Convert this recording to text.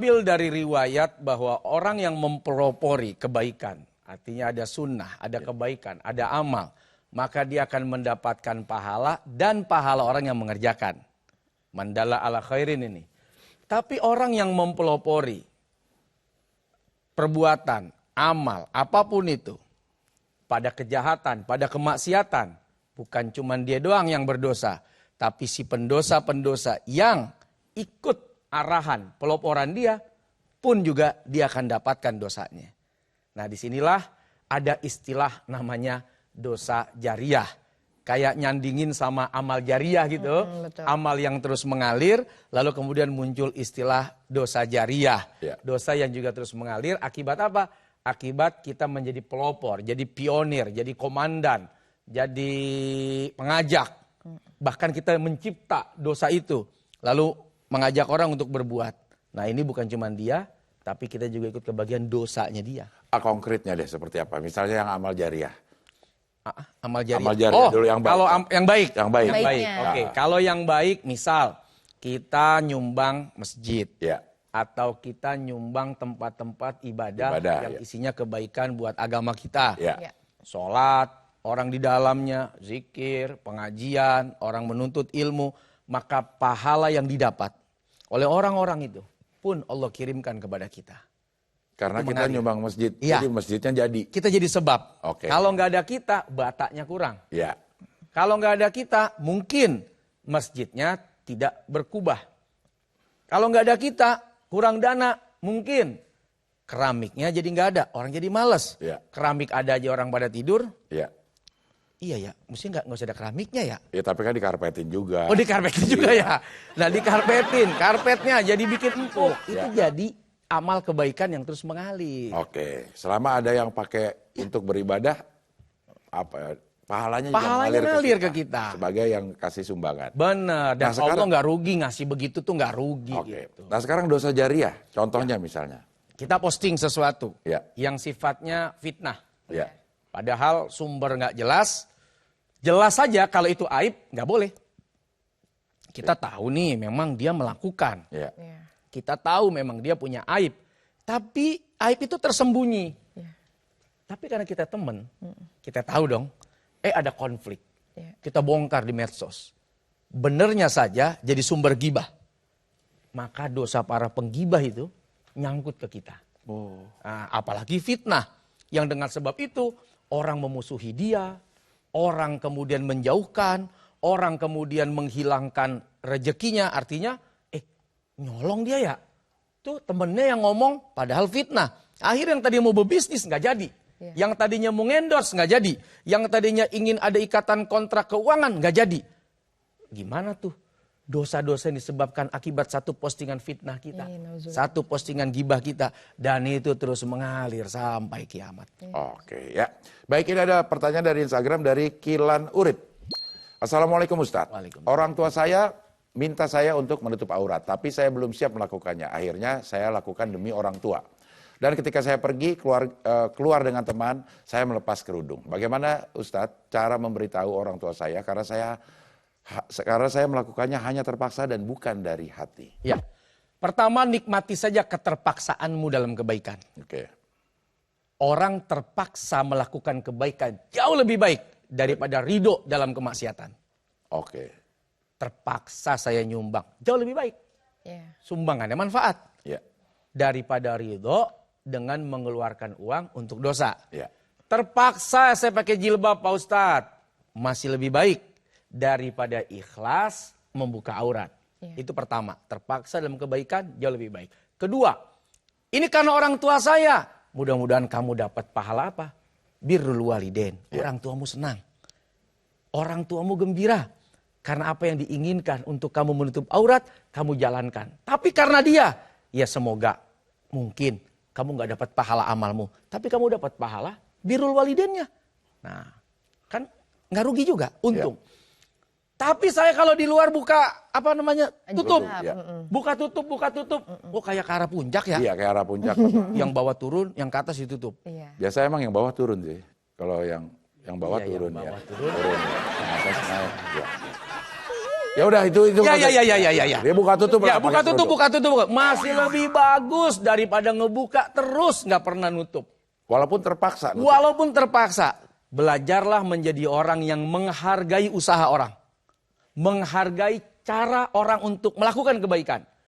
Ambil dari riwayat bahwa orang yang mempelopori kebaikan, artinya ada sunnah, ada kebaikan, ada amal, maka dia akan mendapatkan pahala dan pahala orang yang mengerjakan. Mandala ala khairin ini. Tapi orang yang mempelopori perbuatan, amal, apapun itu, pada kejahatan, pada kemaksiatan, bukan cuma dia doang yang berdosa, tapi si pendosa-pendosa yang ikut arahan peloporan dia pun juga dia akan dapatkan dosanya. Nah, disinilah ada istilah namanya dosa jariah. Kayak nyandingin sama amal jariah gitu. Amal yang terus mengalir, lalu kemudian muncul istilah dosa jariah. Dosa yang juga terus mengalir, akibat apa? Akibat kita menjadi pelopor, jadi pionir, jadi komandan, jadi pengajak. Bahkan kita mencipta dosa itu. Lalu mengajak orang untuk berbuat. Nah, ini bukan cuma dia, tapi kita juga ikut kebagian dosanya dia. Konkretnya deh seperti apa? Misalnya yang amal jariah. Amal jariah. Amal jariah dulu yang baik. Kalau yang baik. Yang baik. Yang baik. Oke, kalau yang baik misal kita nyumbang masjid. Ya. Atau kita nyumbang tempat-tempat ibadah yang isinya kebaikan buat agama kita. Ya. Sholat, orang di dalamnya, zikir, pengajian, orang menuntut ilmu. Maka pahala yang didapat oleh orang-orang itu pun Allah kirimkan kepada kita. Karena kita nyumbang masjid, ya. Jadi masjidnya jadi. Kita jadi sebab. Oke. Kalau nggak ada kita, bataknya kurang. Ya. Kalau nggak ada kita, mungkin masjidnya tidak berkubah. Kalau nggak ada kita, kurang dana, mungkin keramiknya jadi nggak ada, orang jadi males. Ya. Keramik ada aja orang pada tidur. Ya. Iya ya, mesti nggak usah ada keramiknya ya. Ya tapi kan dikarpetin juga. Oh dikarpetin juga ya. Nah dikarpetin, karpetnya jadi bikin empuk. Itu jadi amal kebaikan yang terus mengalir. Oke, selama ada yang pakai untuk beribadah, apa pahalanya juga ngalir ke kita. Sebagai yang kasih sumbangan. Benar, dan Allah nggak rugi ngasih begitu tuh nggak rugi. Gitu. Nah sekarang dosa jariah, contohnya misalnya. Kita posting sesuatu yang sifatnya fitnah. Ya. Padahal sumber nggak jelas. Jelas saja kalau itu aib, nggak boleh. Kita tahu nih memang dia melakukan. Kita tahu memang dia punya aib. Tapi aib itu tersembunyi. Tapi karena kita teman, kita tahu dong. Ada konflik. Kita bongkar di medsos. Benernya saja jadi sumber gibah. Maka dosa para penggibah itu nyangkut ke kita. Nah, apalagi fitnah. Yang dengan sebab itu orang memusuhi dia. Orang kemudian menjauhkan, orang kemudian menghilangkan rezekinya, artinya, nyolong dia ya. Tuh temennya yang ngomong, padahal fitnah. Akhirnya yang tadinya mau berbisnis nggak jadi. Yang tadinya mau ngendorse nggak jadi. Yang tadinya ingin ada ikatan kontrak keuangan nggak jadi. Gimana tuh? Dosa-dosa yang disebabkan akibat satu postingan fitnah kita. Satu postingan gibah kita. Dan itu terus mengalir sampai kiamat. Oke ya. Baik, ini ada pertanyaan dari Instagram dari Kilan Urip. Assalamualaikum Ustadz. Orang tua saya minta saya untuk menutup aurat. Tapi saya belum siap melakukannya. Akhirnya saya lakukan demi orang tua. Dan ketika saya pergi keluar dengan teman, saya melepas kerudung. Bagaimana Ustadz cara memberitahu orang tua saya? Karena saya melakukannya hanya terpaksa dan bukan dari hati. Ya, pertama nikmati saja keterpaksaanmu dalam kebaikan. Orang terpaksa melakukan kebaikan jauh lebih baik daripada ridho dalam kemaksiatan. Terpaksa saya nyumbang jauh lebih baik. Sumbangannya manfaat daripada ridho dengan mengeluarkan uang untuk dosa. Terpaksa saya pakai jilbab Pak Ustadz, masih lebih baik daripada ikhlas membuka aurat. Itu pertama, terpaksa dalam kebaikan jauh lebih baik. Kedua, ini karena orang tua saya. Mudah-mudahan kamu dapat pahala apa? Birrul walidain. Orang tuamu senang. Orang tuamu gembira. Karena apa yang diinginkan untuk kamu menutup aurat, kamu jalankan. Tapi karena dia, ya semoga mungkin kamu gak dapat pahala amalmu. Tapi kamu dapat pahala birrul walidainnya. Nah, kan gak rugi juga, untung. Tapi saya kalau di luar buka tutup. Buka tutup. Oh kayak ke arah puncak ya? Iya kayak arah puncak. Yang bawah turun, yang ke atas ditutup. Biasa emang yang bawah turun sih. Kalau yang bawah turun yang bawah turun. Yang atas naik. Ya udah itu. Ya. Dia buka tutup. Ya buka tutup. Masih lebih bagus daripada ngebuka terus nggak pernah nutup. Walaupun terpaksa. Walaupun terpaksa. Belajarlah menjadi orang yang menghargai usaha orang. Menghargai cara orang untuk melakukan kebaikan.